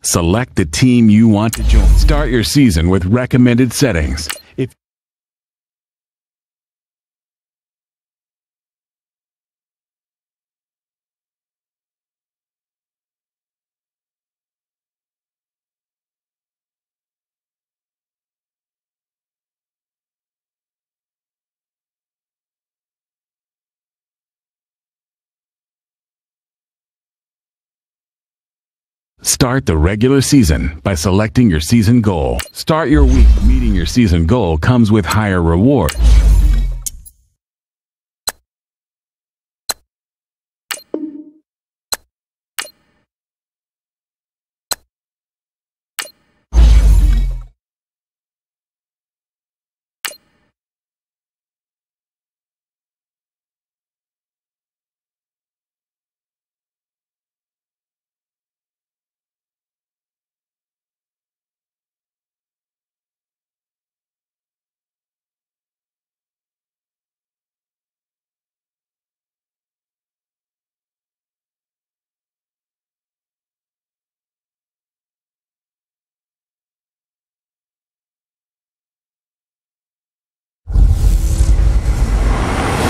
Select the team you want to join. Start your season with recommended settings. Start the regular season by selecting your season goal. Start your week. Meeting your season goal comes with higher rewards.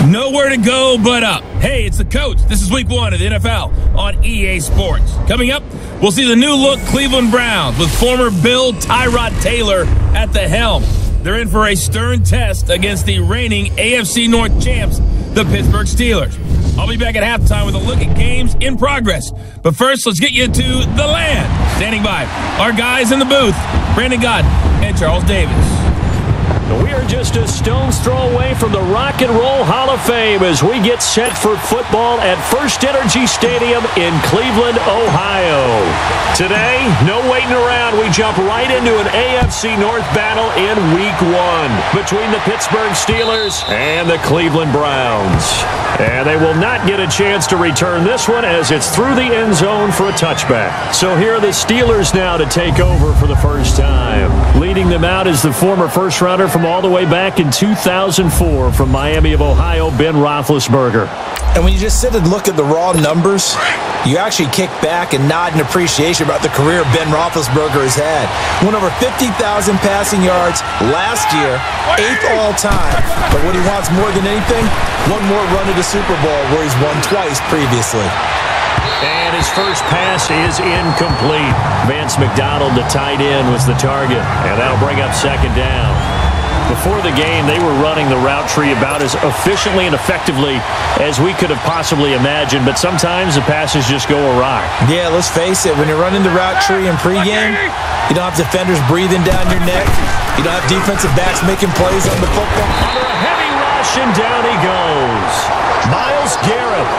Nowhere to go but up. Hey, it's the coach. This is week 1 of the NFL on EA Sports. Coming up, we'll see the new-look Cleveland Browns with former Bill Tyrod Taylor at the helm. They're in for a stern test against the reigning AFC North champs, the Pittsburgh Steelers. I'll be back at halftime with a look at games in progress. But first, let's get you to the land. Standing by, our guys in the booth, Brandon Godden and Charles Davis. We are just a stone's throw away from the Rock and Roll Hall of Fame as we get set for football at First Energy Stadium in Cleveland, Ohio. Today, no waiting around. We jump right into an AFC North battle in Week 1 between the Pittsburgh Steelers and the Cleveland Browns. And they will not get a chance to return this one as it's through the end zone for a touchback. So here are the Steelers now to take over for the first time. Leading them out is the former first-rounder from all the way back in 2004 from Miami of Ohio, Ben Roethlisberger. And when you just sit and look at the raw numbers, you actually kick back and nod in appreciation about the career Ben Roethlisberger has had. Went over 50,000 passing yards last year, 8th all-time. But what he wants more than anything, one more run at the Super Bowl where he's won twice previously. And his first pass is incomplete. Vance McDonald, the tight end, was the target. And that'll bring up second down. Before the game, they were running the route tree about as efficiently and effectively as we could have possibly imagined, but sometimes the passes just go awry. Yeah, let's face it, when you're running the route tree in pregame, you don't have defenders breathing down your neck. You don't have defensive backs making plays on the football. Under a heavy rush, and down he goes. Myles Garrett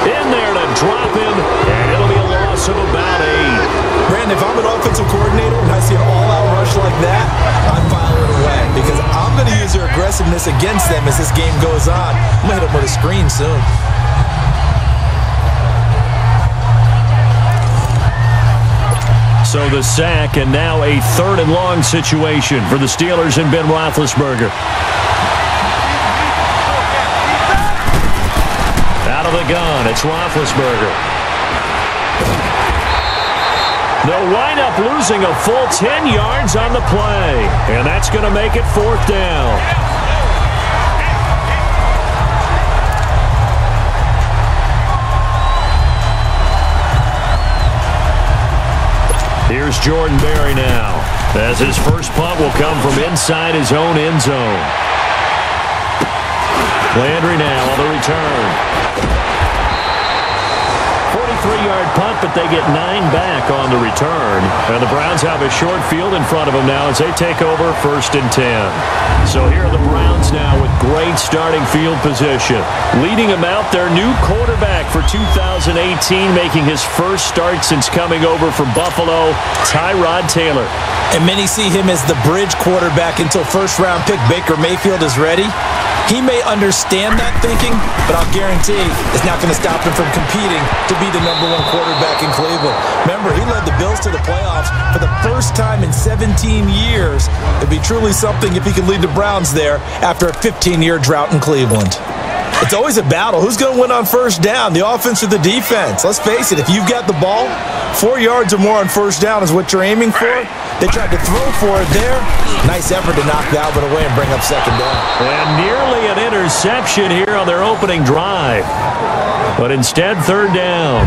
in there to drop him, and it'll be a loss of about 8. Brandon, if I'm an offensive coordinator and I see an all-out rush like that, I'm filing away because I'm going to use their aggressiveness against them as this game goes on. I'm going to hit them with a screen soon. So the sack, and now a 3rd and long situation for the Steelers and Ben Roethlisberger. Out of the gun, it's Roethlisberger. They'll wind up losing a full 10 yards on the play, and that's going to make it 4th down. Here's Jordan Berry now, as his first punt will come from inside his own end zone. Landry now on the return. 43-yard punt, but they get 9 back on the return. And the Browns have a short field in front of them now as they take over 1st and 10. So here are the Browns now with great starting field position. Leading them out, their new quarterback for 2018, making his first start since coming over from Buffalo, Tyrod Taylor. And many see him as the bridge quarterback until first-round pick Baker Mayfield is ready. He may understand that thinking, but I'll guarantee it's not going to stop him from competing to be the #1 quarterback in Cleveland. Remember, he led the Bills to the playoffs for the first time in 17 years. It'd be truly something if he could lead the Browns there after a 15-year drought in Cleveland. It's always a battle. Who's going to win on first down, the offense or the defense? Let's face it, if you've got the ball, 4 yards or more on first down is what you're aiming for. They tried to throw for it there. Nice effort to knock Galvin away and bring up second down. And nearly an interception here on their opening drive. But instead, third down.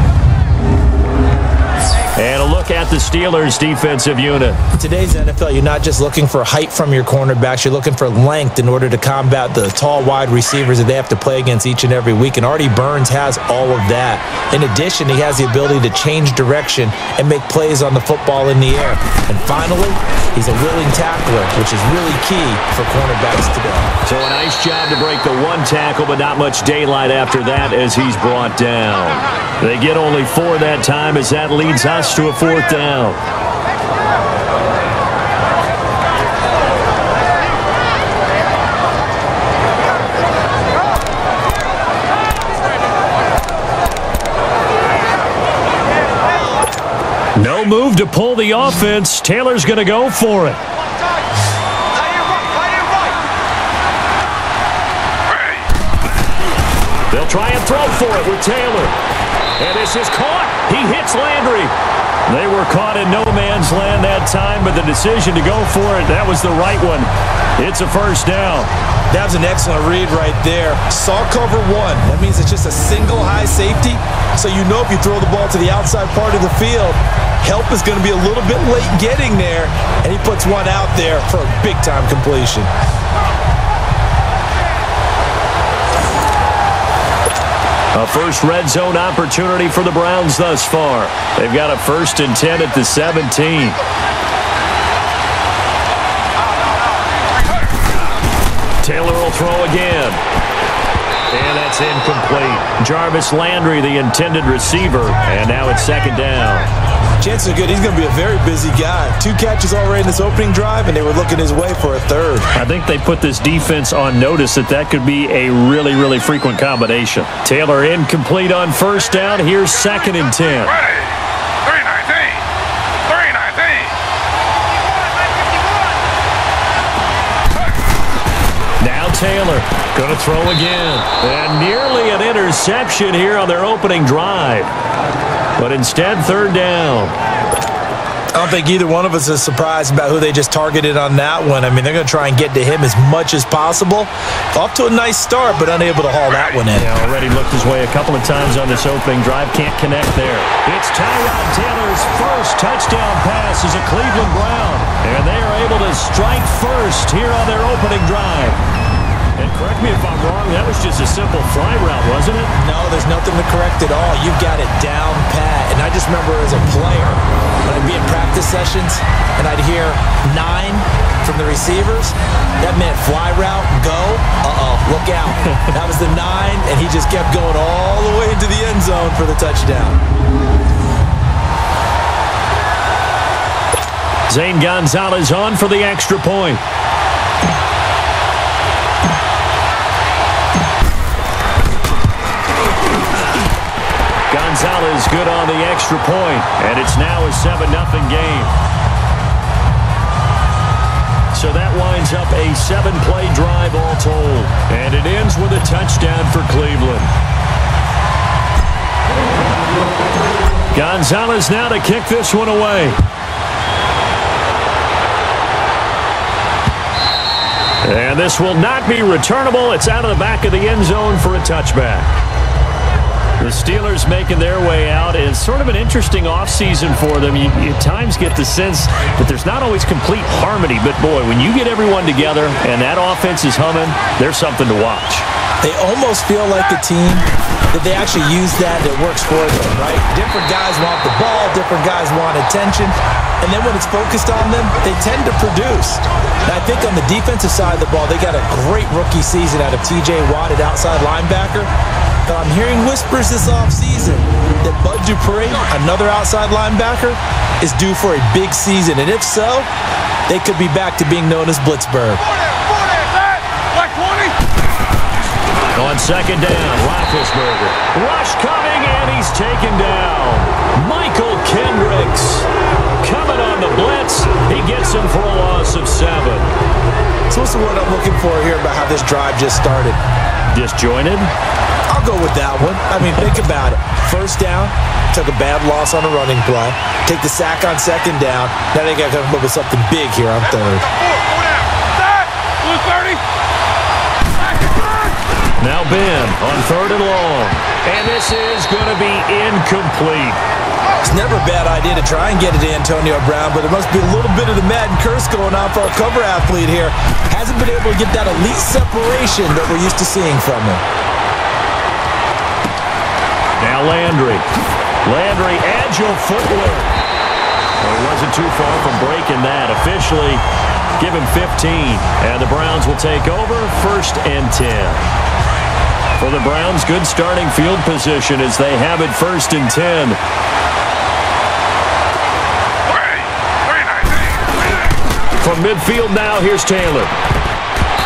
And a look at the Steelers' defensive unit. In today's NFL, you're not just looking for height from your cornerbacks. You're looking for length in order to combat the tall wide receivers that they have to play against each and every week. And Artie Burns has all of that. In addition, he has the ability to change direction and make plays on the football in the air. And finally, he's a willing tackler, which is really key for cornerbacks today. So a nice job to break the one tackle, but not much daylight after that as he's brought down. They get only 4 that time as that leads us to a fourth down. No move to pull the offense. Taylor's going to go for it. They'll try and throw for it with Taylor. And this is caught. He hits Landry. They were caught in no man's land that time, but the decision to go for it, that was the right one. It's a first down. That was an excellent read right there. Saw cover 1. That means it's just a single high safety. So you know if you throw the ball to the outside part of the field, help is going to be a little bit late getting there. And he puts one out there for a big-time completion. A first red zone opportunity for the Browns thus far. They've got a 1st and 10 at the 17. Taylor will throw again. And that's incomplete. Jarvis Landry, the intended receiver. And now it's second down. Chances are good. He's going to be a very busy guy. 2 catches already in this opening drive, and they were looking his way for a third. I think they put this defense on notice that could be a really, really frequent combination. Taylor incomplete on first down. Here's 2nd and 10. Now Taylor going to throw again. And nearly an interception here on their opening drive. But instead, third down. I don't think either one of us is surprised about who they just targeted on that one. I mean, they're going to try and get to him as much as possible. Off to a nice start, but unable to haul that one in. Yeah, already looked his way a couple of times on this opening drive. Can't connect there. It's Tyrod Taylor's first touchdown pass as a Cleveland Brown. And they are able to strike first here on their opening drive. And correct me if I'm wrong, that was just a simple fly route, wasn't it? No, there's nothing to correct at all. You've got it down pat. And I just remember as a player, when I'd be in practice sessions and I'd hear 9 from the receivers, that meant fly route, go, look out. That was the 9, and he just kept going all the way into the end zone for the touchdown. Zane Gonzalez on for the extra point. Gonzalez good on the extra point, and it's now a 7-0 game. So that winds up a 7-play drive all told, and it ends with a touchdown for Cleveland. Gonzalez now to kick this one away. And this will not be returnable. It's out of the back of the end zone for a touchback. The Steelers making their way out. It's sort of an interesting offseason for them. You at times get the sense that there's not always complete harmony, but boy, when you get everyone together and that offense is humming, there's something to watch. They almost feel like a team that they actually use that works for them, right? Different guys want the ball, different guys want attention, and then when it's focused on them, they tend to produce. And I think on the defensive side of the ball, they got a great rookie season out of T.J. Watt at outside linebacker. But I'm hearing whispers this offseason that Bud Dupree, another outside linebacker, is due for a big season. And if so, they could be back to being known as Blitzburgh. On second down, Roethlisberger. Rush coming, and he's taken down. Michael Kendricks coming on the blitz. He gets him for a loss of 7. So what's the word I'm looking for here about how this drive just started? Disjointed? I'll go with that one. I mean, think about it. First down, took a bad loss on a running play. Take the sack on second down. Now they got to come up with something big here on third. Now Ben on third and long. And this is going to be incomplete. It's never a bad idea to try and get it to Antonio Brown, but there must be a little bit of the Madden curse going on for our cover athlete here. Hasn't been able to get that elite separation that we're used to seeing from him. Now Landry. Landry, agile footwork. Well, he wasn't too far from breaking that. Officially, give him 15. And the Browns will take over 1st and 10. For the Browns, good starting field position as they have it 1st and 10. From midfield now, here's Taylor.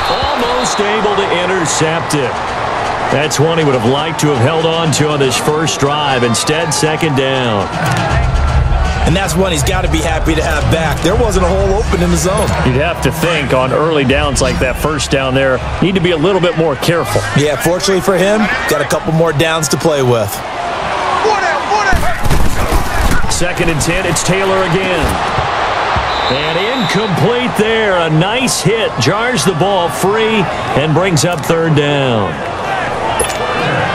Almost able to intercept it. That's one he would have liked to have held on to on this first drive. Instead, 2nd down. And that's one he's got to be happy to have back. There wasn't a hole open in the zone. You'd have to think on early downs like that first down there, need to be a little bit more careful. Yeah, fortunately for him, got a couple more downs to play with. 2nd and 10, it's Taylor again. And incomplete there. A nice hit. Jars the ball free and brings up 3rd down.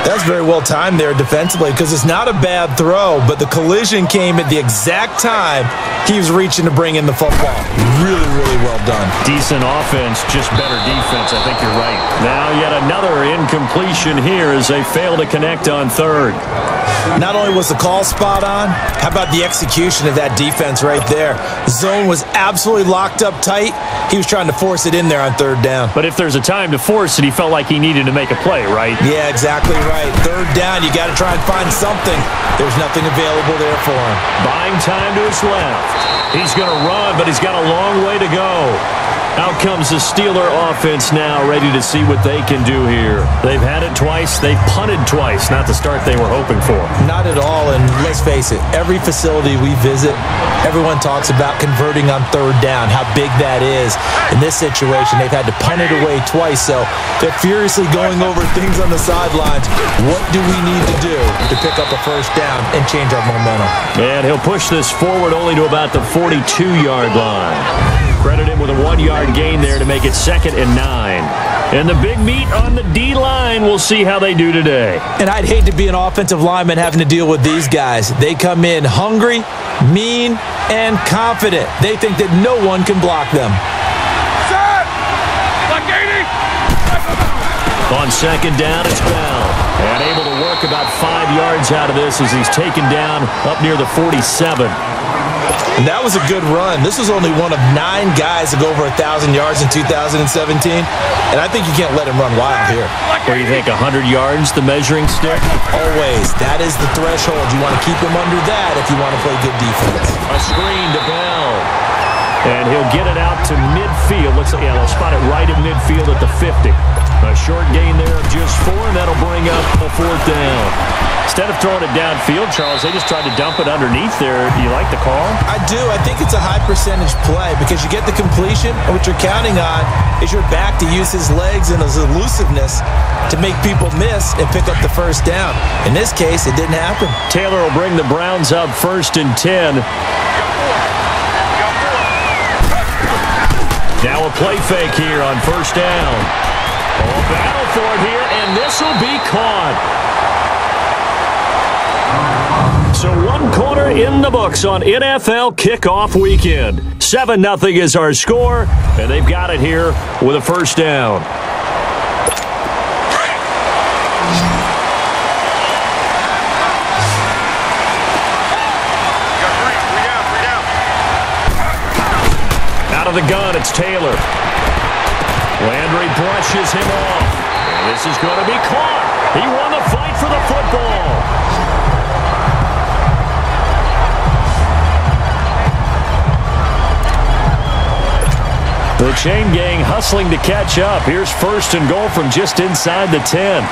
That's very well timed there defensively because it's not a bad throw, but the collision came at the exact time he was reaching to bring in the football. Really, really well done. Decent offense, just better defense. I think you're right. Now yet another incompletion here as they fail to connect on 3rd. Not only was the call spot on, how about the execution of that defense right there? Zone was absolutely locked up tight. He was trying to force it in there on 3rd down. But if there's a time to force it, he felt like he needed to make a play, right? Yeah, exactly right. 3rd down, you got to try and find something. There's nothing available there for him. Buying time to his left. He's going to run, but he's got a long way to go. Out comes the Steeler offense now, ready to see what they can do here. They've had it twice. They've punted twice. Not the start they were hoping for. Not at all, and let's face it, every facility we visit, everyone talks about converting on 3rd down, how big that is. In this situation, they've had to punt it away twice, so they're furiously going over things on the sidelines. What do we need to do to pick up a 1st down and change our momentum? And he'll push this forward only to about the 42-yard line. Credit him with a 1-yard gain there to make it 2nd and 9. And the big meat on the D-line, we'll see how they do today. And I'd hate to be an offensive lineman having to deal with these guys. They come in hungry, mean, and confident. They think that no one can block them. On 2nd down, it's Bell. And able to work about 5 yards out of this as he's taken down up near the 47. And that was a good run. This was only one of 9 guys to go over 1,000 yards in 2017. And I think you can't let him run wild here. What do you think, 100 yards, the measuring stick? Always. That is the threshold. You want to keep him under that if you want to play good defense. A screen to Bell. And he'll get it out to midfield. Looks like, yeah, they'll spot it right at midfield at the 50. A short gain there of just 4, and that'll bring up a 4th down. Instead of throwing it downfield, Charles, they just tried to dump it underneath there. Do you like the call? I do. I think it's a high percentage play because you get the completion, and what you're counting on is your back to use his legs and his elusiveness to make people miss and pick up the 1st down. In this case, it didn't happen. Taylor will bring the Browns up 1st and 10. Now a play fake here on 1st down. Oh, battle for it here, and this will be caught. So 1 quarter in the books on NFL kickoff weekend. 7-0 is our score, and they've got it here with a 1st down. Out of the gun, it's Taylor. Landry brushes him off. And this is going to be caught. He won the fight for the football. The chain gang hustling to catch up. Here's 1st and goal from just inside the 10.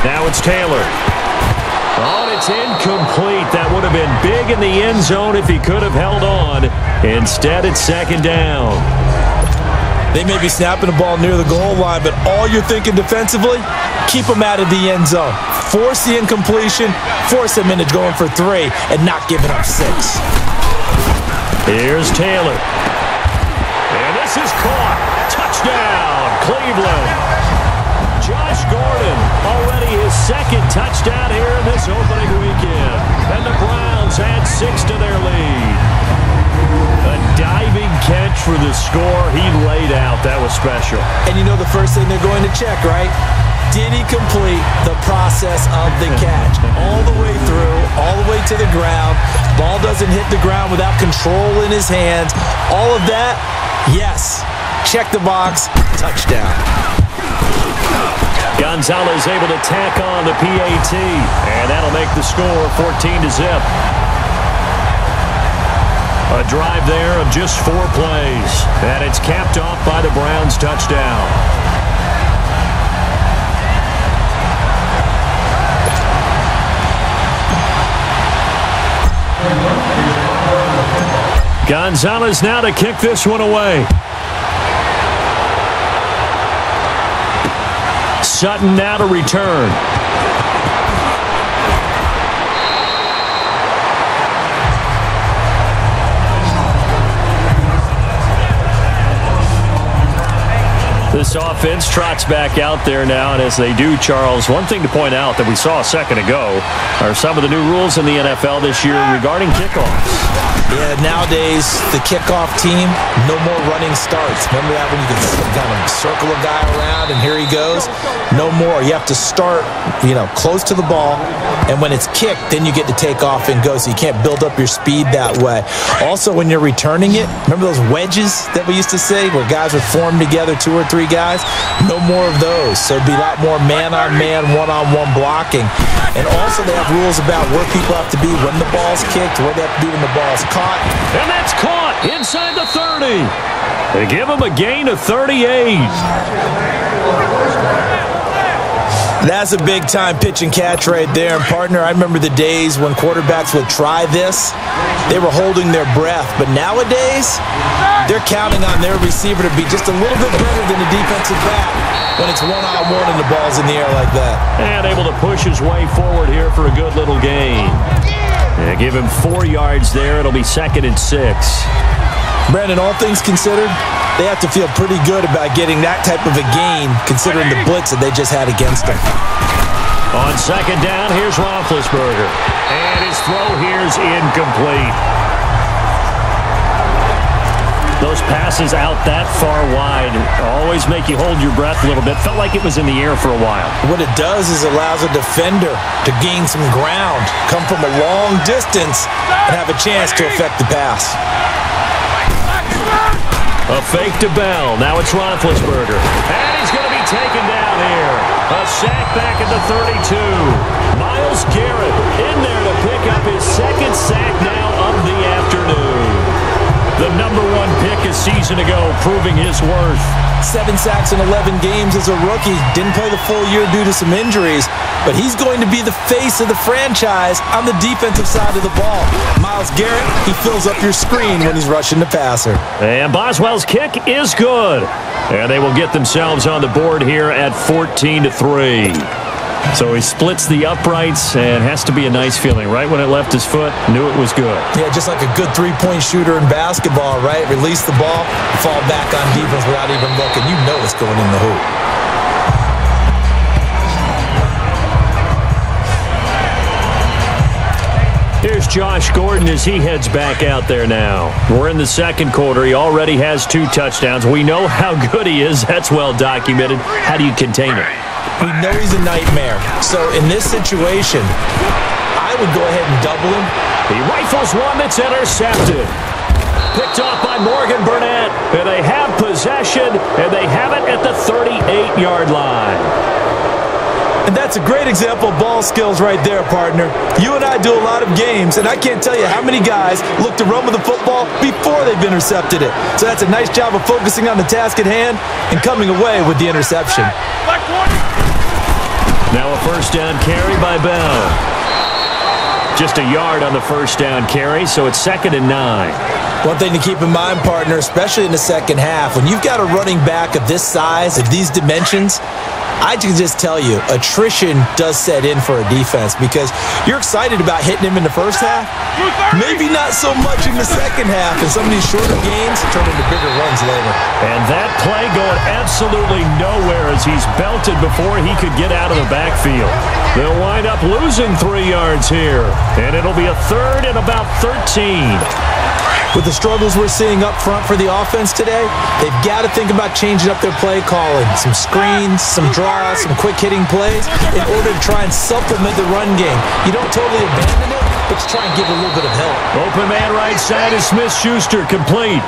Now it's Taylor. Oh, and it's incomplete. That would have been big in the end zone if he could have held on. Instead, it's 2nd down. They may be snapping the ball near the goal line, but all you're thinking defensively, keep them out of the end zone. Force the incompletion, force them into going for 3, and not giving up 6. Here's Taylor. And this is caught. Touchdown, Cleveland. Josh Gordon, already his second touchdown here in this opening weekend. And the Browns add 6 to their lead. A diving catch for the score. He laid out. That was special. And you know the first thing they're going to check, right? Did he complete the process of the catch? All the way through, all the way to the ground. Ball doesn't hit the ground without control in his hands. All of that, yes. Check the box. Touchdown. Gonzalez able to tack on the PAT. And that'll make the score 14-0. A drive there of just 4 plays. And it's capped off by the Browns' touchdown. Gonzalez now to kick this one away. Sutton now to return. This offense trots back out there now, and as they do, Charles, one thing to point out that we saw a second ago are some of the new rules in the NFL this year regarding kickoffs. Yeah, nowadays, the kickoff team, no more running starts. Remember that when you could kind of circle a guy around and here he goes? No more. You have to start, close to the ball, and when it's kicked, then you get to take off and go, so you can't build up your speed that way. Also, when you're returning it, remember those wedges that we used to say where guys would form together, 2 or 3 guys? No more of those. So it'd be a lot more man-on-man, one-on-one blocking. And also, they have rules about where people have to be when the ball's kicked, where they have to be when the ball's caught. And that's caught inside the 30. They give him a gain of 38. That's a big-time pitch and catch right there. And, partner, I remember the days when quarterbacks would try this. They were holding their breath. But nowadays, they're counting on their receiver to be just a little bit better than the defensive back when it's one-on-one and the ball's in the air like that. And able to push his way forward here for a good little gain. Yeah, give him 4 yards there. It'll be 2nd and 6. Brandon, all things considered, they have to feel pretty good about getting that type of a gain considering the blitz that they just had against them. On 2nd down, here's Roethlisberger. And his throw here's incomplete. Those passes out that far wide always make you hold your breath a little bit. Felt like it was in the air for a while. What it does is it allows a defender to gain some ground, come from a long distance, and have a chance to affect the pass. A fake to Bell. Now it's Roethlisberger. And he's going to be taken down here. A sack back at the 32. Myles Garrett in there to pick up his 2nd sack now of the afternoon. The number 1 pick a season ago, proving his worth. 7 sacks in 11 games as a rookie. Didn't play the full year due to some injuries, but he's going to be the face of the franchise on the defensive side of the ball. Myles Garrett, he fills up your screen when he's rushing the passer. And Boswell's kick is good. And they will get themselves on the board here at 14-3. So he splits the uprights, and has to be a nice feeling. Right when it left his foot, knew it was good. Yeah, just like a good 3-point shooter in basketball, right? Release the ball, fall back on defense without even looking. You know it's going in the hoop. Here's Josh Gordon as he heads back out there now. We're in the 2nd quarter. He already has 2 touchdowns. We know how good he is. That's well documented. How do you contain it? We know he's a nightmare. So in this situation, I would go ahead and double him. He rifles one that's intercepted. Picked off by Morgan Burnett. And they have possession, and they have it at the 38-yard line. And that's a great example of ball skills right there, partner. You and I do a lot of games, and I can't tell you how many guys look to run with the football before they've intercepted it. So that's a nice job of focusing on the task at hand and coming away with the interception. Now a 1st down carry by Bell. Just a yard on the first down carry, so it's 2nd and 9. One thing to keep in mind, partner, especially in the second half, when you've got a running back of this size, of these dimensions, I can just tell you, attrition does set in for a defense because you're excited about hitting him in the first half. Maybe not so much in the second half, and some of these shorter gains turn into bigger runs later. And that play going absolutely nowhere as he's belted before he could get out of the backfield. They'll wind up losing 3 yards here, and it'll be a 3rd and about 13. With the struggles we're seeing up front for the offense today, they've got to think about changing up their play calling. Some screens, some draws, some quick-hitting plays in order to try and supplement the run game. You don't totally abandon it, but you try and give it a little bit of help. Open man right side is Smith-Schuster, complete.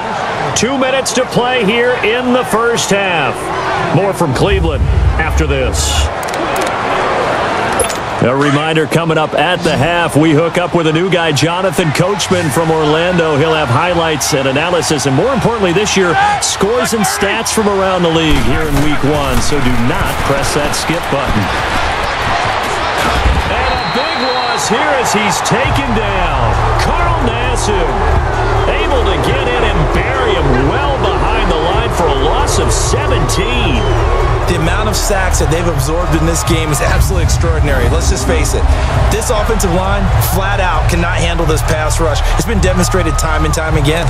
2 minutes to play here in the first half. More from Cleveland after this. A reminder coming up at the half, we hook up with a new guy, Jonathan Coachman from Orlando. He'll have highlights and analysis, and more importantly this year, scores and stats from around the league here in Week 1. So do not press that skip button. And a big loss here as he's taken down. Carl Nassib able to get in and bury him well behind the line for a loss of 17. The amount of sacks that they've absorbed in this game is absolutely extraordinary. Let's just face it. This offensive line, flat out, cannot handle this pass rush. It's been demonstrated time and time again.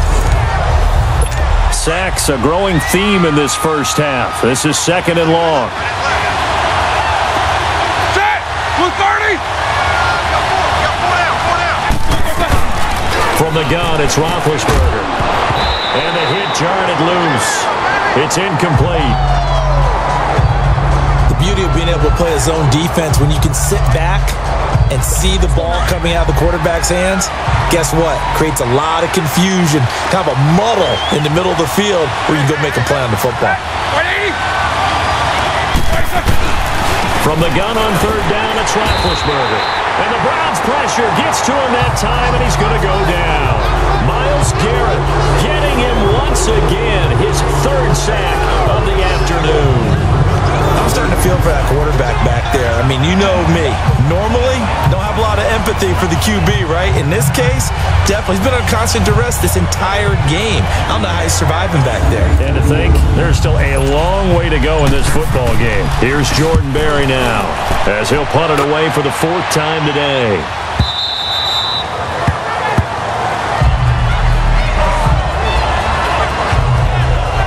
Sacks, a growing theme in this first half. This is 2nd and long. Set! 230! From the gun, it's Roethlisberger. And the hit jarred it loose. It's incomplete. Beauty of being able to play a zone defense when you can sit back and see the ball coming out of the quarterback's hands. Guess what? Creates a lot of confusion, kind of a muddle in the middle of the field where you can go make a play on the football. From the gun on 3rd down, it's Roethlisberger. And the Browns' pressure gets to him that time, and he's going to go down. Myles Garrett getting him once again, his 3rd sack of the afternoon. I'm starting to feel for that quarterback back there. I mean, you know me. Normally, don't have a lot of empathy for the QB, right? In this case, definitely. He's been on constant duress this entire game. I don't know how he's surviving back there. And to think, there's still a long way to go in this football game. Here's Jordan Berry now, as he'll punt it away for the 4th time today.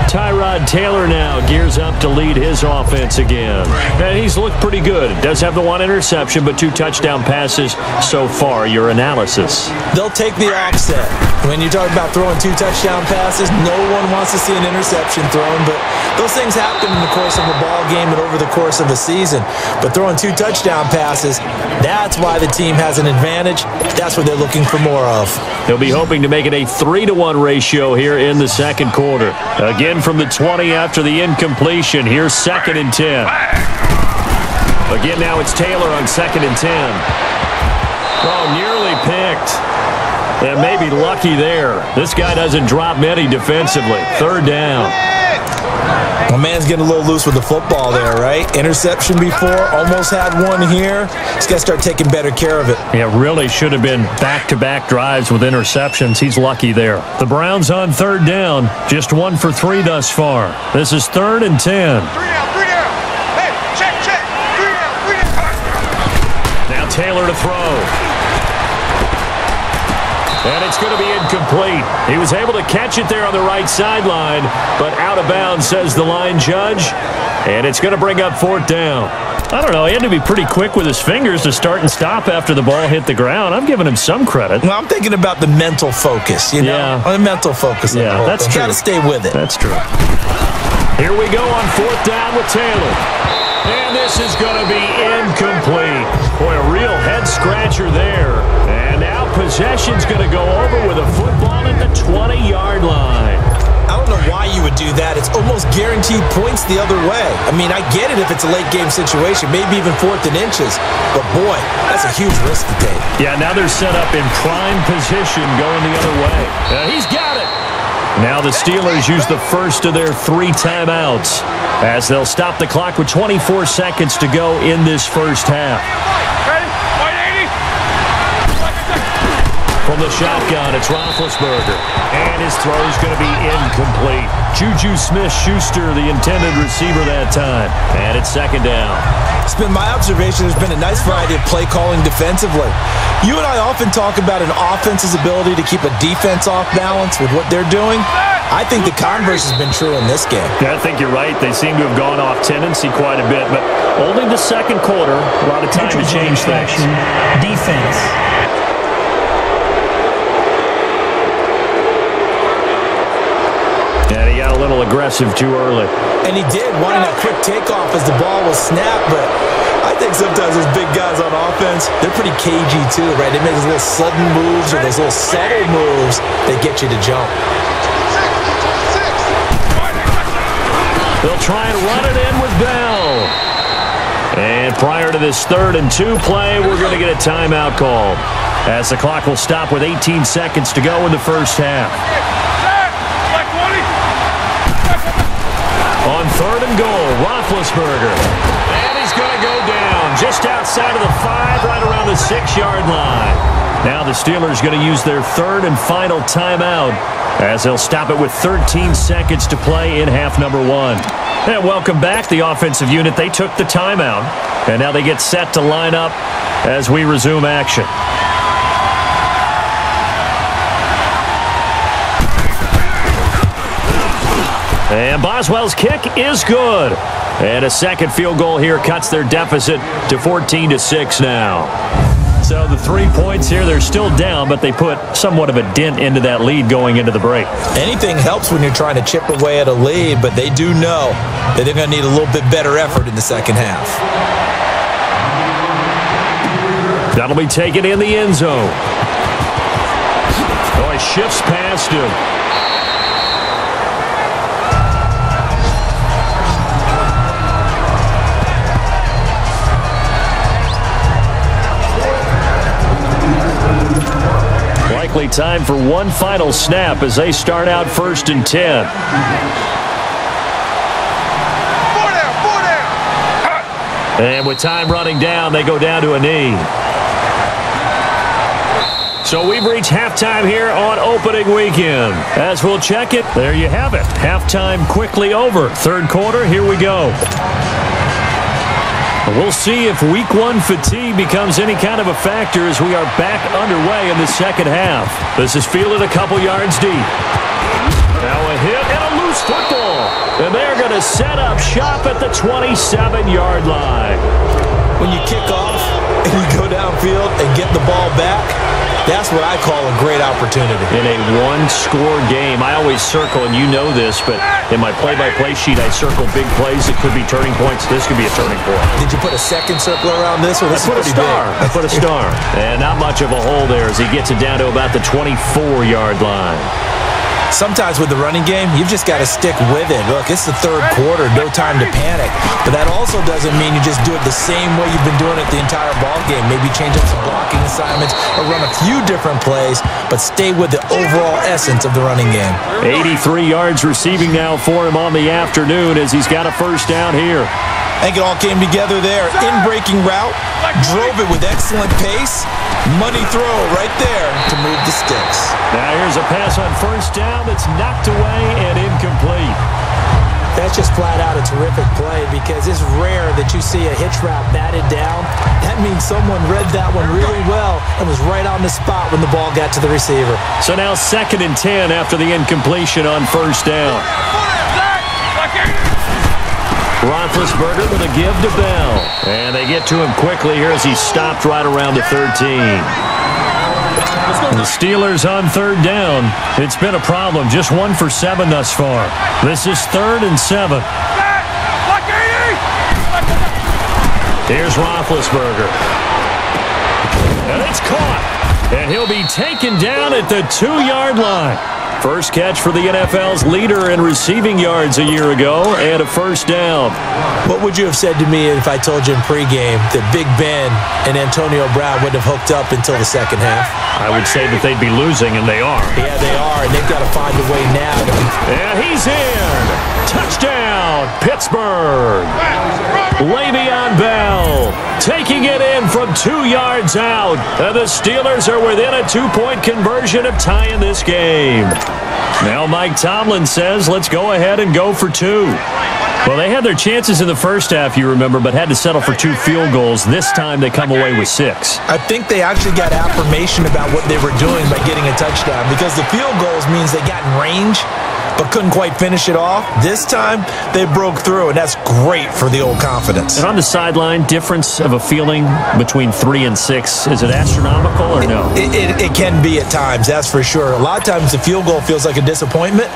Tyrod Taylor now gears up to lead his offense again. And he's looked pretty good. Does have the 1 interception, but 2 touchdown passes so far. Your analysis? They'll take the offset. When you talk about throwing 2 touchdown passes, no one wants to see an interception thrown, but those things happen in the course of a ball game and over the course of a season. But throwing 2 touchdown passes, that's why the team has an advantage. That's what they're looking for more of. They'll be hoping to make it a 3-to-1 ratio here in the second quarter. Again from the 20 after the incompletion. Here's 2nd and 10. Again now it's Taylor on 2nd and 10. Oh, nearly picked. And maybe lucky there. This guy doesn't drop many defensively. 3rd down. My man's getting a little loose with the football there, right? Interception before, almost had one here. He's got to start taking better care of it. Yeah, really should have been back-to-back drives with interceptions. He's lucky there. The Browns on 3rd down, just 1 for 3 thus far. This is 3rd and 10. 3 down. Hey, check. 3 down. Now Taylor to throw. And it's going to be incomplete. He was able to catch it there on the right sideline, but out of bounds, says the line judge. And it's going to bring up 4th down. I don't know. He had to be pretty quick with his fingers to start and stop after the ball hit the ground. I'm giving him some credit. Well, I'm thinking about the mental focus, you know? Yeah. The mental focus. Yeah, that's true. Got to stay with it. That's true. Here we go on 4th down with Taylor. And this is going to be incomplete. Boy, a real head-scratcher there. And now possession's going to go over with a football at the 20-yard line. I don't know why you would do that. It's almost guaranteed points the other way. I mean, I get it if it's a late-game situation, maybe even 4th and inches. But, boy, that's a huge risk to take. Yeah, now they're set up in prime position going the other way. He's got it. Now the Steelers use the first of their 3 timeouts as they'll stop the clock with 24 seconds to go in this first half. Ready? 180. From the shotgun, it's Roethlisberger. And his throw is going to be incomplete. Juju Smith-Schuster, the intended receiver that time. And it's second down. It's been my observation there's been a nice variety of play calling defensively. You and I often talk about an offense's ability to keep a defense off balance with what they're doing. I think the converse has been true in this game. Yeah, I think you're right. They seem to have gone off tendency quite a bit, but only the second quarter, a lot of time to change things. Defense. And he got a little aggressive too early. And he did, wanting that quick takeoff as the ball was snapped, but I think sometimes those big guys on offense, they're pretty cagey too, right? They make those little sudden moves or those little subtle moves that get you to jump. They'll try and run it in with Bell. And prior to this 3rd and 2 play, we're going to get a timeout call, as the clock will stop with 18 seconds to go in the first half. On 3rd and goal, Roethlisberger. And he's going to go down just outside of the 5, right around the 6-yard line. Now the Steelers going to use their 3rd and final timeout, as they'll stop it with 13 seconds to play in half number 1. And welcome back, the offensive unit. They took the timeout, and now they get set to line up as we resume action. And Boswell's kick is good. And a second field goal here cuts their deficit to 14-6 now. So the 3 points here, they're still down, but they put somewhat of a dent into that lead going into the break. Anything helps when you're trying to chip away at a lead, but they do know that they're going to need a little bit better effort in the second half. That'll be taken in the end zone. Oh, he shifts past him. Likely time for one final snap as they start out 1st and 10. 4 down. And with time running down, they go down to a knee. So we've reached halftime here on opening weekend. As we'll check it, there you have it. Halftime quickly over. 3rd quarter, here we go. We'll see if Week 1 fatigue becomes any kind of a factor as we are back underway in the second half. This is fielded a couple yards deep. Now a hit and a loose football. And they're going to set up shop at the 27-yard line. When you kick off and you go downfield and get the ball back, that's what I call a great opportunity. In a one-score game, I always circle, and you know this, but in my play-by-play sheet, I circle big plays that could be turning points. This could be a turning point. Did you put a second circle around this? Or this I put a star. I put a star. And not much of a hole there as he gets it down to about the 24-yard line. Sometimes with the running game, you've just got to stick with it. Look, it's the 3rd quarter, no time to panic. But that also doesn't mean you just do it the same way you've been doing it the entire ball game. Maybe change up some blocking assignments or run a few different plays, but stay with the overall essence of the running game. 83 yards receiving now for him on the afternoon as he's got a 1st down here. I think it all came together there. In-breaking route, drove it with excellent pace. Money throw right there to move the sticks. Now here's a pass on 1st down that's knocked away and incomplete. That's just flat out a terrific play because it's rare that you see a hitch route batted down. That means someone read that one really well and was right on the spot when the ball got to the receiver. So now 2nd and 10 after the incompletion on 1st down. Roethlisberger with a give to Bell. And they get to him quickly here as he's stopped right around the 13. The Steelers on 3rd down. It's been a problem. Just 1 for 7 thus far. This is 3rd and 7. Here's Roethlisberger. And it's caught. And he'll be taken down at the 2-yard line. First catch for the NFL's leader in receiving yards a year ago, and a first down. What would you have said to me if I told you in pregame that Big Ben and Antonio Brown wouldn't have hooked up until the second half? I would say that they'd be losing, and they are. Yeah, they are, and they've got to find a way now. And he's in. Touchdown, Pittsburgh. Le'Veon Bell taking it in from 2 yards out. And the Steelers are within a 2-point conversion of tying this game. Now Mike Tomlin says, let's go ahead and go for 2. Well, they had their chances in the first half, you remember, but had to settle for 2 field goals. This time they come away with 6. I think they actually got affirmation about what they were doing by getting a touchdown, because the field goals means they got in range but couldn't quite finish it off. This time, they broke through, and that's great for the old confidence. And on the sideline, difference of a feeling between 3 and 6, is it astronomical or no? It can be at times, that's for sure. A lot of times the field goal feels like a disappointment.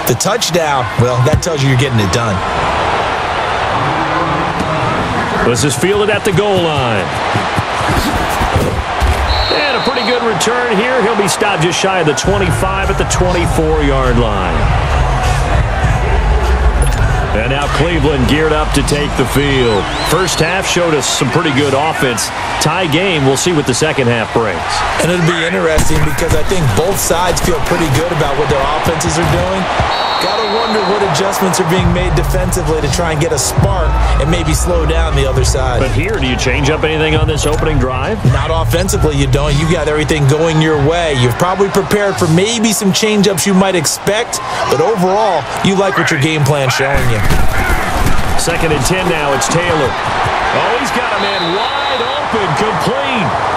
The touchdown, well, that tells you you're getting it done. This is fielded at the goal line. And a pretty good return here. He'll be stopped just shy of the 25 at the 24-yard line. And now Cleveland geared up to take the field. First half showed us some pretty good offense. Tie game, we'll see what the second half brings. And it'll be interesting because I think both sides feel pretty good about what their offenses are doing. Gotta wonder what adjustments are being made defensively to try and get a spark and maybe slow down the other side. But here, do you change up anything on this opening drive? Not offensively, you don't. You got everything going your way. You've probably prepared for maybe some change-ups you might expect, but overall, you like what your game plan's showing you. 2nd and 10 now. It's Taylor. Oh, he's got a man wide open, complete.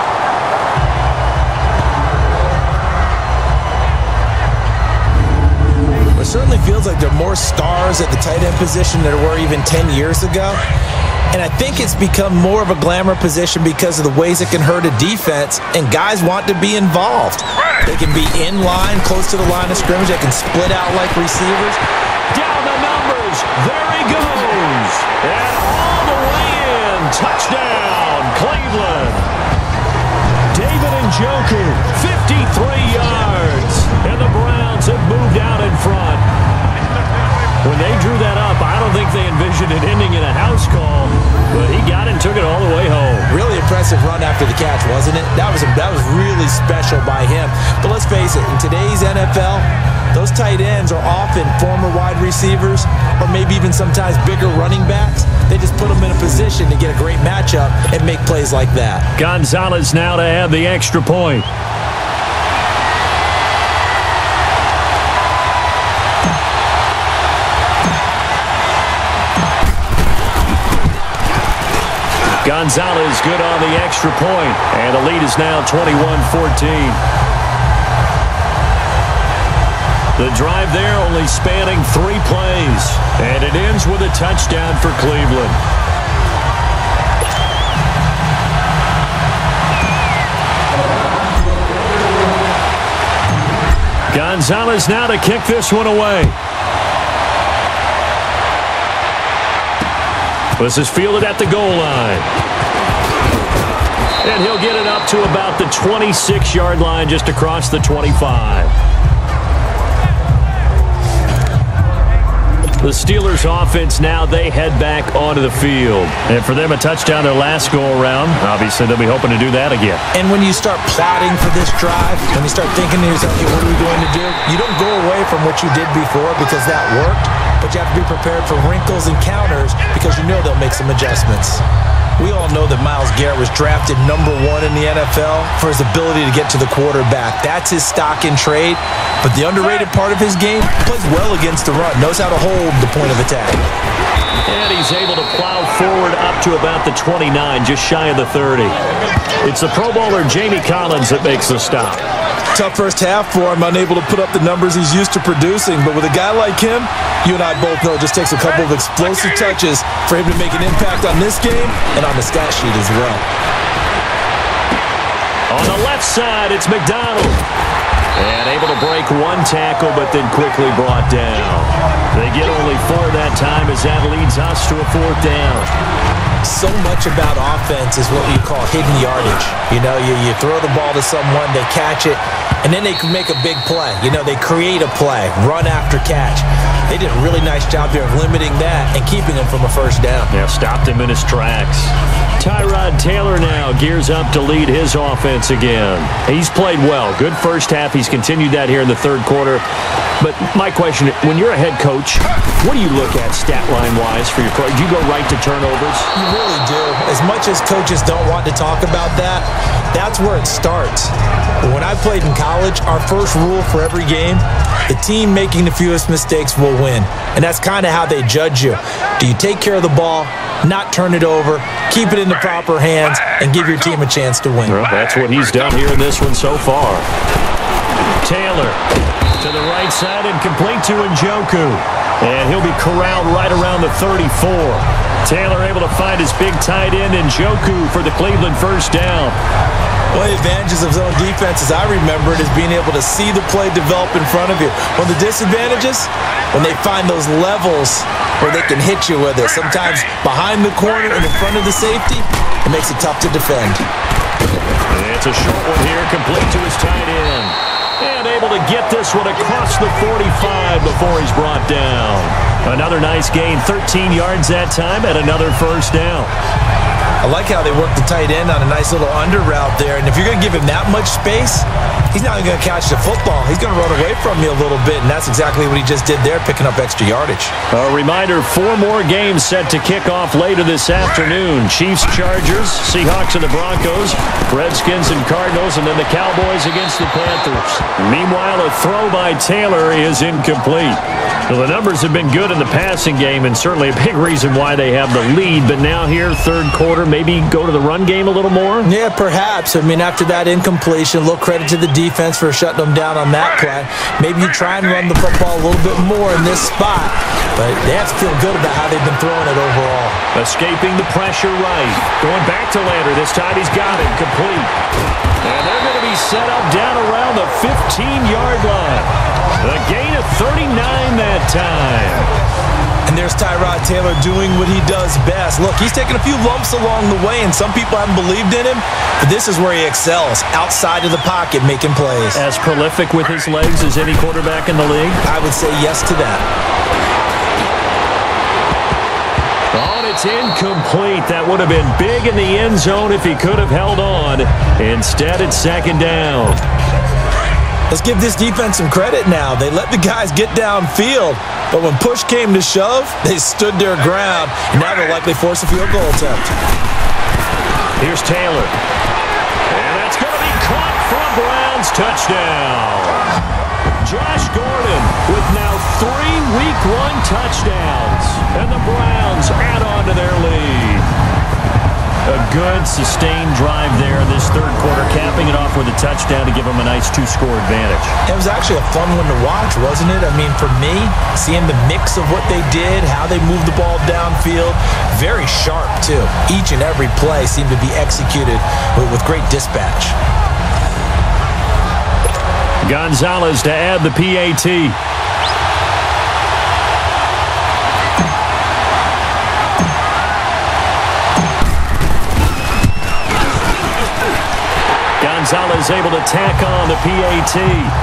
It certainly feels like there are more stars at the tight end position than there were even 10 years ago. And I think it's become more of a glamour position because of the ways it can hurt a defense, and guys want to be involved. They can be in line, close to the line of scrimmage. They can split out like receivers. Down the numbers. There he goes. And all the way in. Touchdown, Cleveland. David Njoku, 53 yards. And the Browns have moved out in front. When they drew that up, I don't think they envisioned it ending in a house call, but he got it and took it all the way home. Really impressive run after the catch, wasn't it? That was really special by him. But let's face it, in today's NFL, those tight ends are often former wide receivers or maybe even sometimes bigger running backs. They just put them in a position to get a great matchup and make plays like that. Gonzalez now to have the extra point. Gonzalez good on the extra point, and the lead is now 21-14. The drive there only spanning 3 plays, and it ends with a touchdown for Cleveland. Gonzalez now to kick this one away. This is fielded at the goal line. And he'll get it up to about the 26-yard line, just across the 25. The Steelers offense now, they head back onto the field. And for them, a touchdown their last go-around. Obviously, they'll be hoping to do that again. And when you start plotting for this drive, when you start thinking to yourself, hey, what are we going to do? You don't go away from what you did before because that worked, but you have to be prepared for wrinkles and counters because you know they'll make some adjustments. We all know that Myles Garrett was drafted #1 in the NFL for his ability to get to the quarterback. That's his stock in trade. But the underrated part of his game, plays well against the run, knows how to hold the point of attack. And he's able to plow forward up to about the 29, just shy of the 30. It's the Pro Bowler Jamie Collins that makes the stop. Tough first half for him, unable to put up the numbers he's used to producing. But with a guy like him, you and I both know it just takes a couple of explosive touches for him to make an impact on this game and on the stat sheet as well. On the left side, it's McDonald. And able to break 1 tackle, but then quickly brought down. They get only 4 that time as that leads us to a 4th down. So much about offense is what you call hidden yardage. You know, you throw the ball to someone, they catch it, and then they can make a big play. You know, they create a play, run after catch. They did a really nice job there of limiting that and keeping him from a first down. Yeah, stopped him in his tracks. Tyrod Taylor now gears up to lead his offense again. He's played well. Good first half. He's continued that here in the third quarter. But my question, when you're a head coach, what do you look at stat line-wise for your pro? Do you go right to turnovers? You really do. As much as coaches don't want to talk about that, that's where it starts. When I played in college, our first rule for every game, the team making the fewest mistakes will win. And that's kind of how they judge you. Do you take care of the ball, not turn it over, keep it in the proper hands, and give your team a chance to win? Well, that's what he's done here in this one so far. Taylor to the right side and complete to Njoku. And he'll be corralled right around the 34. Taylor able to find his big tight end Njoku for the Cleveland first down. One of the advantages of zone defense, as I remember it, is being able to see the play develop in front of you. One of the disadvantages, when they find those levels where they can hit you with it, sometimes behind the corner and in front of the safety, it makes it tough to defend. And it's a short one here, complete to his tight end. And able to get this one across the 45 before he's brought down. Another nice gain, 13 yards that time, and another first down. I like how they work the tight end on a nice little under route there. And if you're going to give him that much space, he's not going to catch the football. He's going to run away from you a little bit, and that's exactly what he just did there, picking up extra yardage. A reminder, 4 more games set to kick off later this afternoon. Chiefs, Chargers, Seahawks and the Broncos, Redskins and Cardinals, and then the Cowboys against the Panthers. Meanwhile, a throw by Taylor is incomplete. Well, the numbers have been good in the passing game, and certainly a big reason why they have the lead. But now here, third quarter, maybe go to the run game a little more? Yeah, perhaps. I mean, after that incompletion, a little credit to the defense for shutting them down on that play. Maybe you try and run the football a little bit more in this spot, but they have to feel good about how they've been throwing it overall. Escaping the pressure right. Going back to Lander. This time he's got it. Complete. And they're going to be set up down around the 15-yard line. A gain of 39 that time. And there's Tyrod Taylor doing what he does best. Look, he's taken a few lumps along the way, and some people haven't believed in him, but this is where he excels, outside of the pocket, making plays. As prolific with his legs as any quarterback in the league? I would say yes to that. Oh, it's incomplete. That would have been big in the end zone if he could have held on. Instead, it's second down. Let's give this defense some credit now. They let the guys get downfield, but when push came to shove, they stood their ground, and now they'll likely force a field goal attempt. Here's Taylor. And that's going to be caught for a Browns touchdown. Josh Gordon with now 3 Week 1 touchdowns, and the Browns add on to their lead. A good, sustained drive there in this third quarter, capping it off with a touchdown to give them a nice 2-score advantage. It was actually a fun one to watch, wasn't it? I mean, for me, seeing the mix of what they did, how they moved the ball downfield, very sharp, too. Each and every play seemed to be executed with great dispatch. Gonzalez to add the PAT. Gonzalez able to tack on the PAT,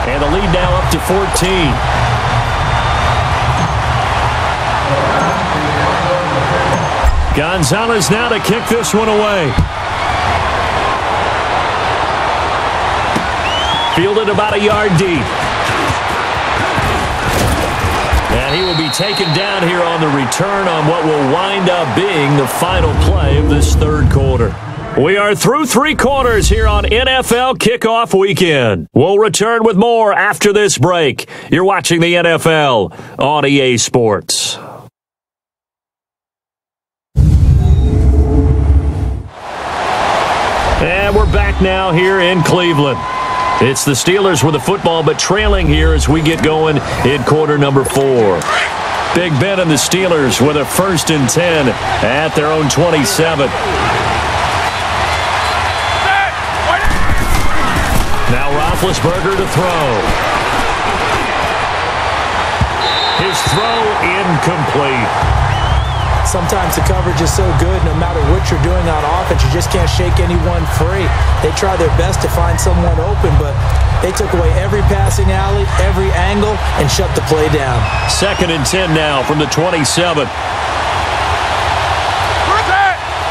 and the lead now up to 14. Gonzalez now to kick this one away. Fielded about a yard deep. And he will be taken down here on the return on what will wind up being the final play of this third quarter. We are through 3 quarters here on NFL Kickoff Weekend. We'll return with more after this break. You're watching the NFL on EA Sports. And we're back now here in Cleveland. It's the Steelers with the football, but trailing here as we get going in quarter number 4. Big Ben and the Steelers with a 1st and 10 at their own 27. Now Roethlisberger to throw. His throw incomplete. Sometimes the coverage is so good, no matter what you're doing on offense, you just can't shake anyone free. They try their best to find someone open, but They took away every passing alley, every angle, and shut the play down. 2nd and 10 now from the 27.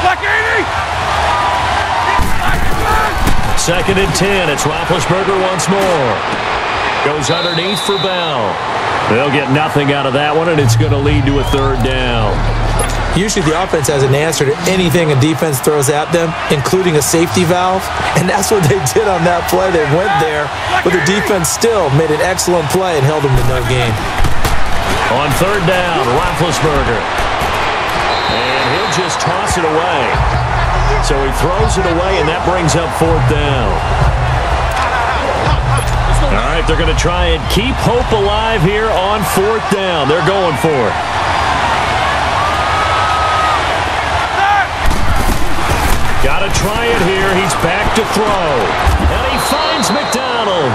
Like 80! 2nd and 10. It's Roethlisberger once more. Goes underneath for Bell. They'll get nothing out of that one, and it's going to lead to a 3rd down. Usually the offense has an answer to anything a defense throws at them, including a safety valve, and that's what they did on that play. They went there, but the defense still made an excellent play and held them to no gain. On 3rd down, Roethlisberger. And he'll just toss it away. So he throws it away, and that brings up 4th down. All right, they're going to try and keep hope alive here on 4th down. They're going for it. Got to try it here. He's back to throw. And he finds McDonald.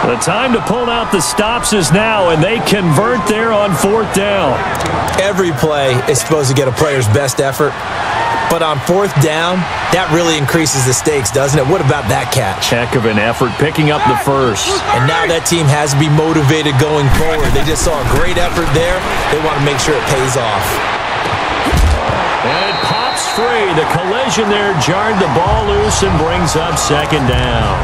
The time to pull out the stops is now, and they convert there on 4th down. Every play is supposed to get a player's best effort. But on 4th down, that really increases the stakes, doesn't it? What about that catch? Heck of an effort picking up the first. And now that team has to be motivated going forward. They just saw a great effort there. They want to make sure it pays off. And it pops free. The collision there jarred the ball loose and brings up 2nd down.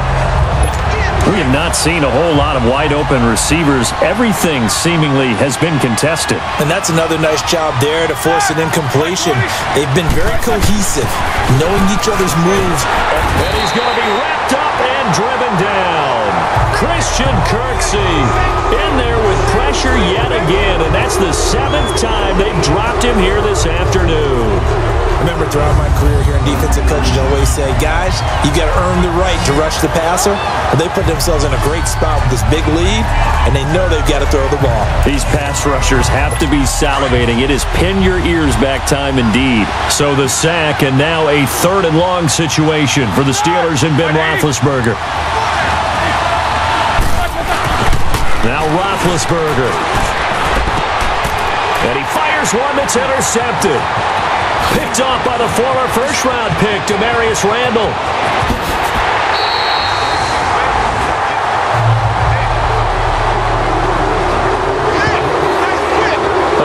We have not seen a whole lot of wide-open receivers. Everything seemingly has been contested. And that's another nice job there to force an incompletion. They've been very cohesive, knowing each other's moves. And he's going to be wrapped up and driven down. Christian Kirksey in there with pressure yet again, and that's the 7th time they've dropped him here this afternoon. Remember, throughout my career here in defensive coaches always say, guys, you got to earn the right to rush the passer. Well, they put themselves in a great spot with this big lead, and they know they've got to throw the ball. These pass rushers have to be salivating. It is pin your ears back time indeed. So the sack, and now a 3rd and long situation for the Steelers and Ben Roethlisberger. Now Roethlisberger. And he fires one that's intercepted. Picked off by the former first-round pick, Demarius Randall.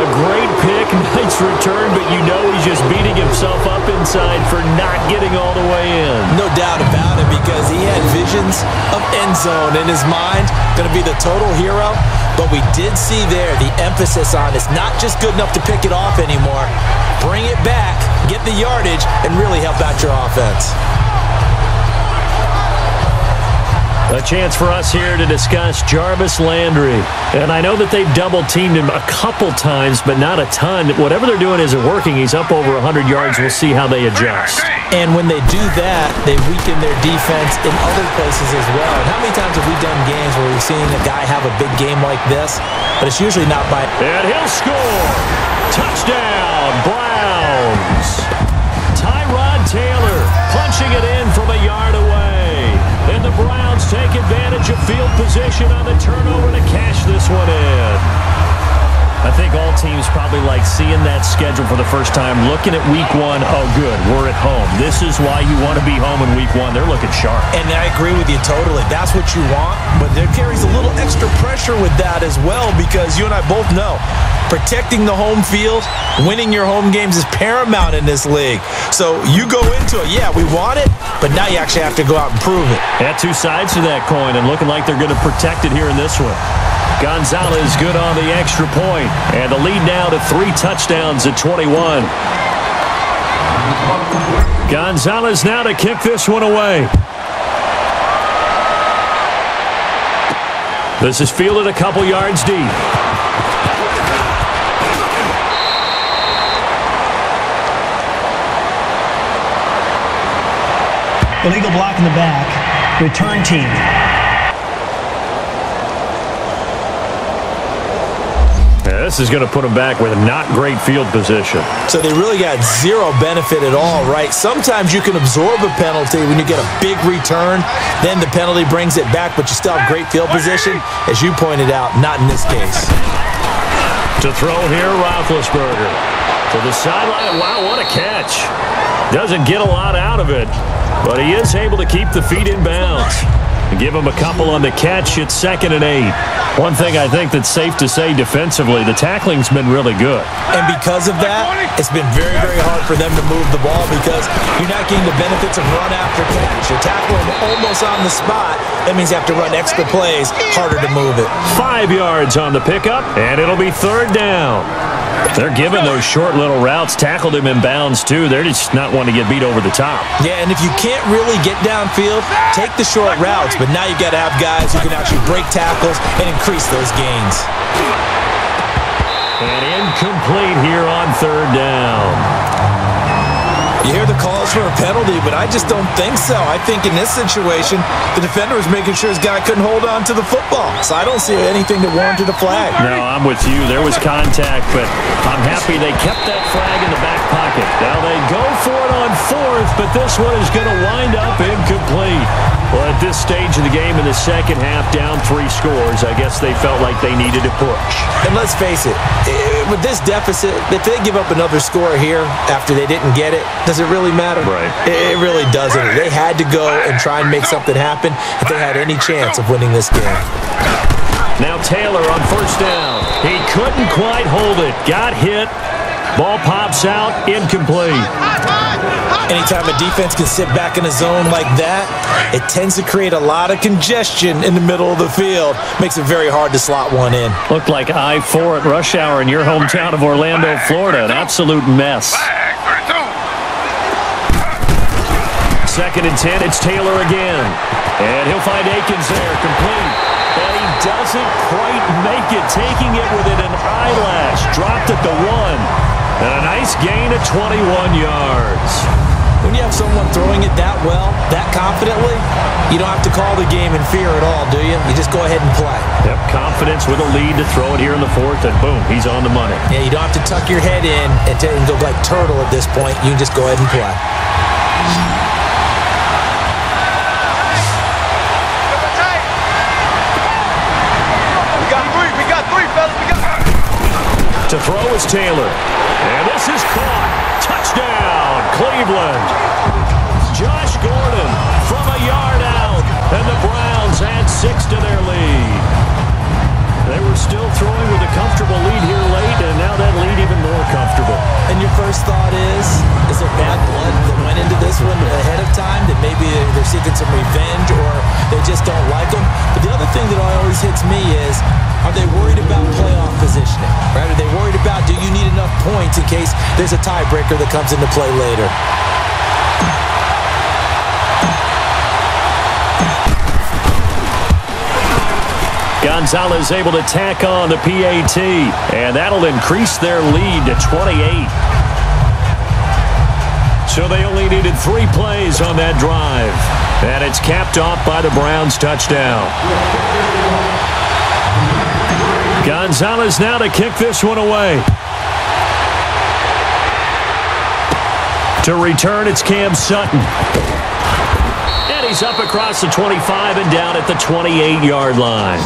A great pick, nice return, but you know he's just beating himself up inside for not getting all the way in. No doubt about it, because he had visions of end zone in his mind. Going to be the total hero. But we did see there the emphasis on it's not just good enough to pick it off anymore. Bring it back, get the yardage, and really help out your offense. A chance for us here to discuss Jarvis Landry. And I know that they've double-teamed him a couple times, but not a ton. Whatever they're doing isn't working. He's up over 100 yards. We'll see how they adjust. And when they do that, they weaken their defense in other places as well. And how many times have we done games where we've seen a guy have a big game like this, but it's usually not by... And he'll score! Touchdown, Browns! Tyrod Taylor punching it in from a yard away. And the Browns take advantage of field position on the turnover to cash this one in. I think all teams probably like seeing that schedule for the first time, looking at week 1. Oh, good, we're at home. This is why you want to be home in week 1. They're looking sharp. And I agree with you totally. That's what you want, but there carries a little extra pressure with that as well, because you and I both know protecting the home field, winning your home games is paramount in this league. So you go into it, yeah, we want it, but now you actually have to go out and prove it. Yeah, two sides to that coin, and looking like they're going to protect it here in this one. Gonzalez good on the extra point, and the lead now to 3 touchdowns at 21. Gonzalez now to kick this one away. This is fielded a couple yards deep. Illegal block in the back. Return team. Yeah, this is going to put them back with a not great field position. So they really got zero benefit at all, right? Sometimes you can absorb a penalty when you get a big return. Then the penalty brings it back, but you still have great field position. As you pointed out, not in this case. To throw here, Roethlisberger. To the sideline. Wow, what a catch. Doesn't get a lot out of it, but he is able to keep the feet in bounds. Give him a couple on the catch. It's 2nd and 8. One thing I think that's safe to say defensively, the tackling's been really good. And because of that, it's been very, very hard for them to move the ball because you're not getting the benefits of run after catch. You're tackling almost on the spot. That means you have to run extra plays, harder to move it. 5 yards on the pickup, and it'll be 3rd down. They're giving those short little routes. Tackled him in bounds, too. They're just not wanting to get beat over the top. Yeah, and if you can't really get downfield, take the short routes. But now you've got to have guys who can actually break tackles and increase those gains. And incomplete here on 3rd down. You hear the calls for a penalty, but I just don't think so. I think in this situation, the defender was making sure his guy couldn't hold on to the football. So I don't see anything that warranted a flag. No, I'm with you. There was contact, but I'm happy they kept that flag in the back pocket. Now they go for it on 4th, but this one is going to wind up incomplete. Well, at this stage of the game in the second half, down 3 scores, I guess they felt like they needed to push. And let's face it, with this deficit, if they give up another score here after they didn't get it, does it really matter? Right. It really doesn't. They had to go and try and make something happen if they had any chance of winning this game. Now Taylor on 1st down. He couldn't quite hold it. Got hit. Ball pops out. Incomplete. Anytime a defense can sit back in a zone like that, it tends to create a lot of congestion in the middle of the field. Makes it very hard to slot one in. Looked like I-4 at rush hour in your hometown of Orlando, Florida. An absolute mess. 2nd and 10. It's Taylor again. And he'll find Akins there. Complete. And he doesn't quite make it. Taking it within an eyelash. Dropped at the 1. And a nice gain of 21 yards. When you have someone throwing it that well, that confidently, you don't have to call the game in fear at all, do you? You just go ahead and play. Yep, confidence with a lead to throw it here in the 4th, and boom, he's on the money. Yeah, you don't have to tuck your head in and go like turtle at this point. You can just go ahead and play. We got three, fellas. To throw is Taylor. And this is caught. Touchdown, Cleveland. Josh Gordon from a yard out. And the Browns add 6 to their lead. They were still throwing with a comfortable lead here late, and now that lead even more comfortable. And your first thought is there bad blood that went into this one ahead of time, that maybe they're seeking some revenge or they just don't like them? But the other thing that always hits me is, are they worried about playoff positioning? Right? Are they worried about, do you need enough points in case there's a tiebreaker that comes into play later? Gonzalez able to tack on the PAT, and that'll increase their lead to 28. So they only needed 3 plays on that drive, and it's capped off by the Browns' touchdown. Gonzalez now to kick this one away. To return, it's Cam Sutton. And he's up across the 25 and down at the 28-yard line.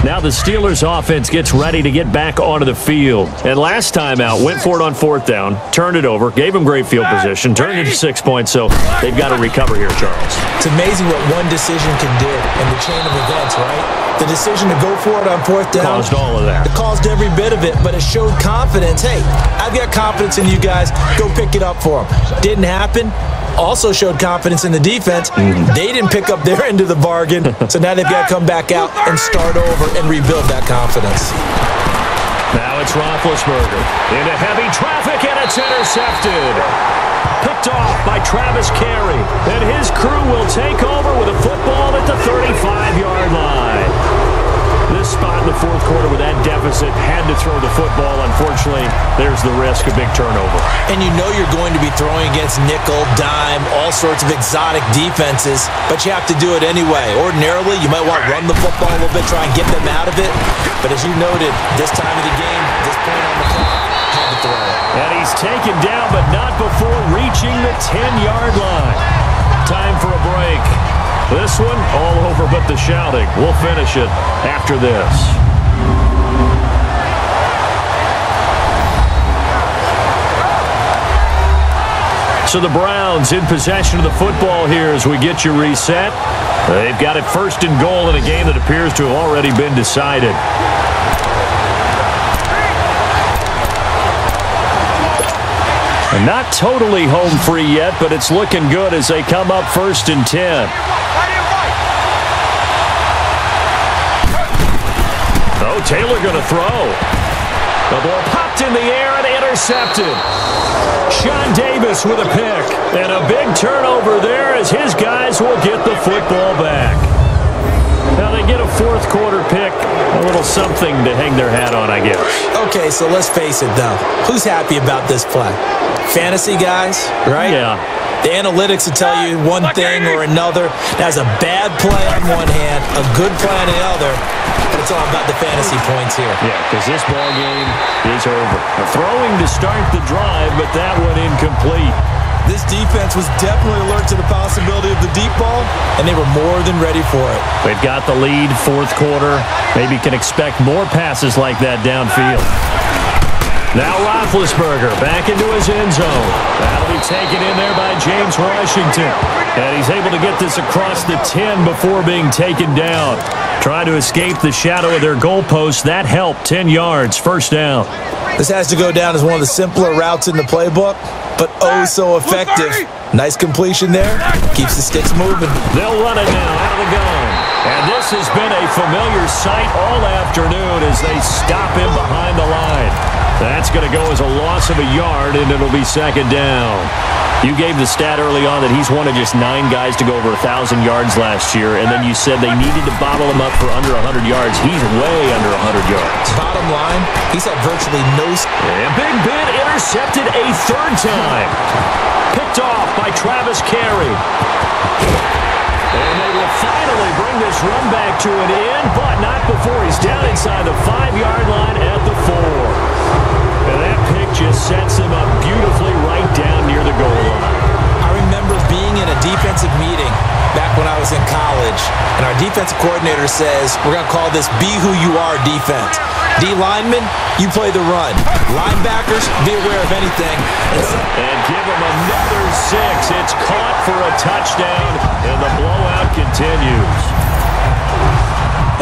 Now the Steelers offense gets ready to get back onto the field. And last time out, went for it on 4th down, turned it over, gave him great field position, turned it to 6 points, so they've got to recover here, Charles. It's amazing what one decision can do in the chain of events, right? The decision to go for it on 4th down caused all of that. It caused every bit of it, but it showed confidence. Hey, I've got confidence in you guys. Go pick it up for them. Didn't happen. Also showed confidence in the defense. They didn't pick up their end of the bargain, so now they've got to come back out and start over and rebuild that confidence. Now it's Roethlisberger into heavy traffic, and it's intercepted. Picked off by Travis Carey, and his crew will take over with a football at the 35-yard line. This spot in the 4th quarter with that deficit, had to throw the football. Unfortunately, there's the risk of big turnover. And you know you're going to be throwing against nickel, dime, all sorts of exotic defenses, but you have to do it anyway. Ordinarily, you might want to run the football a little bit, try and get them out of it. But as you noted, this time of the game, this point on the clock, had to throw it. And he's taken down, but not before reaching the 10-yard line. Time for a break. This one, all over but the shouting. We'll finish it after this. So the Browns in possession of the football here as we get you reset. They've got it 1st and goal in a game that appears to have already been decided. And not totally home free yet, but it's looking good as they come up 1st and 10. Oh, Taylor going to throw. The ball popped in the air and intercepted. Sean Davis with a pick. And a big turnover there as his guys will get the football back. Now they get a 4th quarter pick. A little something to hang their hat on, I guess. Okay, so let's face it, though. Who's happy about this play? Fantasy guys, right? Yeah. The analytics will tell you one thing or another. That's a bad play on one hand, a good play on the other. But it's all about the fantasy points here. Yeah, because this ball game is over. A throwing to start the drive, but that one incomplete. This defense was definitely alert to the possibility of the deep ball, and they were more than ready for it. They've got the lead, 4th quarter. Maybe can expect more passes like that downfield. Now Roethlisberger back into his end zone. That'll be taken in there by James Washington. And he's able to get this across the 10 before being taken down. Trying to escape the shadow of their goalpost. That helped. 10 yards, 1st down. This has to go down as one of the simpler routes in the playbook, but oh so effective. Nice completion there. Keeps the sticks moving. They'll run it now out of the gun. And this has been a familiar sight all afternoon as they stop him behind the line. That's going to go as a loss of a yard, and it'll be 2nd down. You gave the stat early on that he's one of just 9 guys to go over 1,000 yards last year, and then you said they needed to bottle him up for under 100 yards. He's way under 100 yards. Bottom line, he's had virtually no... And Big Ben intercepted a 3rd time. Picked off by Travis Carey. And they will finally bring this run back to an end, but not before he's down inside the 5-yard line at the 4. And that pick just sets him up beautifully right down near the goal line. I remember being in a defensive meeting back when I was in college, and our defensive coordinator says, we're going to call this Be Who You Are defense. D linemen, you play the run. Linebackers, be aware of anything. And give him another 6. It's caught for a touchdown, and the blowout continues.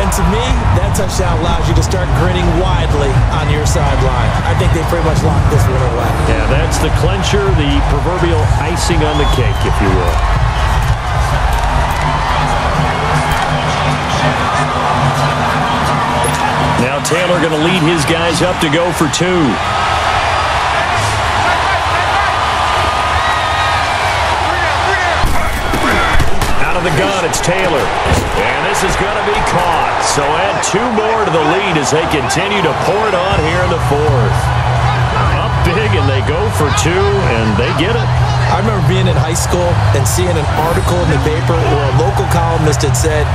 And to me, that touchdown allows you to start grinning widely on your sideline. I think they pretty much locked this one away. Yeah, that's the clincher, the proverbial icing on the cake, if you will. Now Taylor going to lead his guys up to go for 2. Out of the gun, it's Taylor. And this is going to be caught. So add 2 more to the lead as they continue to pour it on here in the 4th. Up big, and they go for 2, and they get it. I remember being in high school and seeing an article in the paper where a local columnist had said,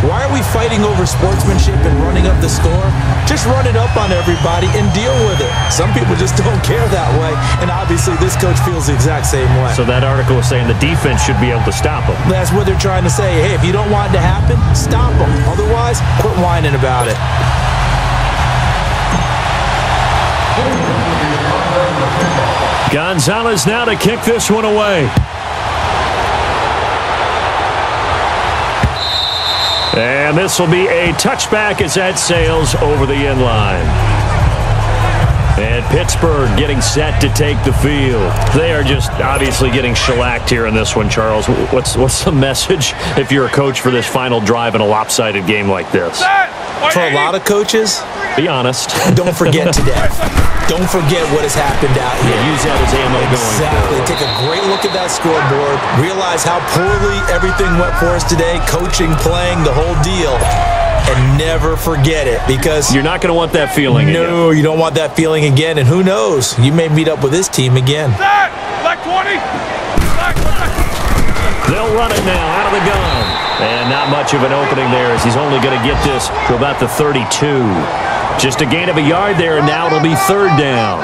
why are we fighting over sportsmanship and running up the score? Just run it up on everybody and deal with it. Some people just don't care that way, and obviously this coach feels the exact same way. So that article is saying the defense should be able to stop them. That's what they're trying to say. Hey, if you don't want it to happen, stop them. Otherwise, quit whining about it. Gonzalez now to kick this one away. And this will be a touchback as that sails over the end line. And Pittsburgh getting set to take the field. They are just obviously getting shellacked here in this one, Charles. What's the message if you're a coach for this final drive in a lopsided game like this? For a lot of coaches, be honest. Don't forget today. Don't forget what has happened out here. Yeah, use that as ammo going Exactly. forward. Take a great look at that scoreboard. Realize how poorly everything went for us today. Coaching, playing, the whole deal. And never forget it, because you're not going to want that feeling again. No, you don't want that feeling again. And who knows? You may meet up with this team again. Black 20. They'll run it now out of the gun. And not much of an opening there as he's only going to get this to about the 32. Just a gain of a yard there, and now it'll be 3rd down.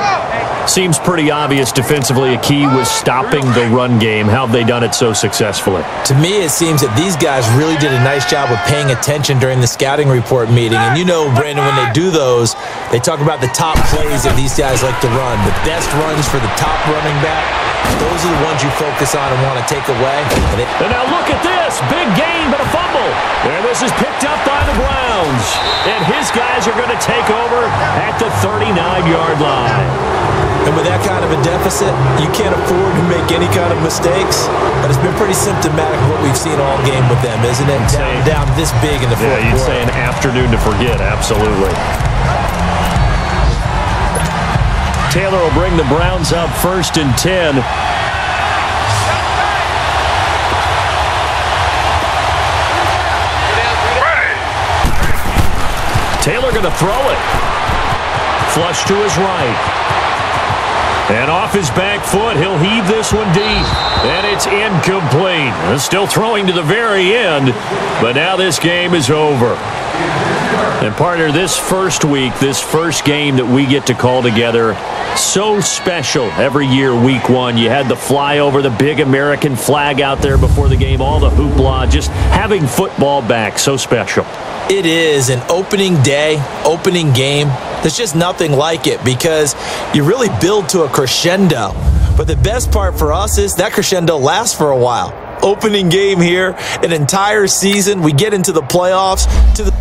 Seems pretty obvious defensively a key was stopping the run game. How have they done it so successfully? To me, it seems that these guys really did a nice job of paying attention during the scouting report meeting. And you know, Brandon, when they do those, they talk about the top plays that these guys like to run. The best runs for the top running back. Those are the ones you focus on and want to take away. And now look at this. Big gain, but a fumble. And this is picked up by the Browns. And his guys are going to take over at the 39-yard line. And with that kind of a deficit, you can't afford to make any kind of mistakes. But it's been pretty symptomatic of what we've seen all game with them, isn't it? Down this big in the fourth quarter. Yeah, you'd say an afternoon to forget, absolutely. Taylor will bring the Browns up 1st and 10. Taylor going to throw it. Flush to his right. And off his back foot, he'll heave this one deep. And it's incomplete. Still throwing to the very end. But now this game is over. And partner, this first week, this first game that we get to call together, so special every year, week one. You had the flyover, the big American flag out there before the game, all the hoopla, just having football back, so special. It is an opening day, opening game. There's just nothing like it because you really build to a crescendo. But the best part for us is that crescendo lasts for a while. Opening game here, an entire season. We get into the playoffs to the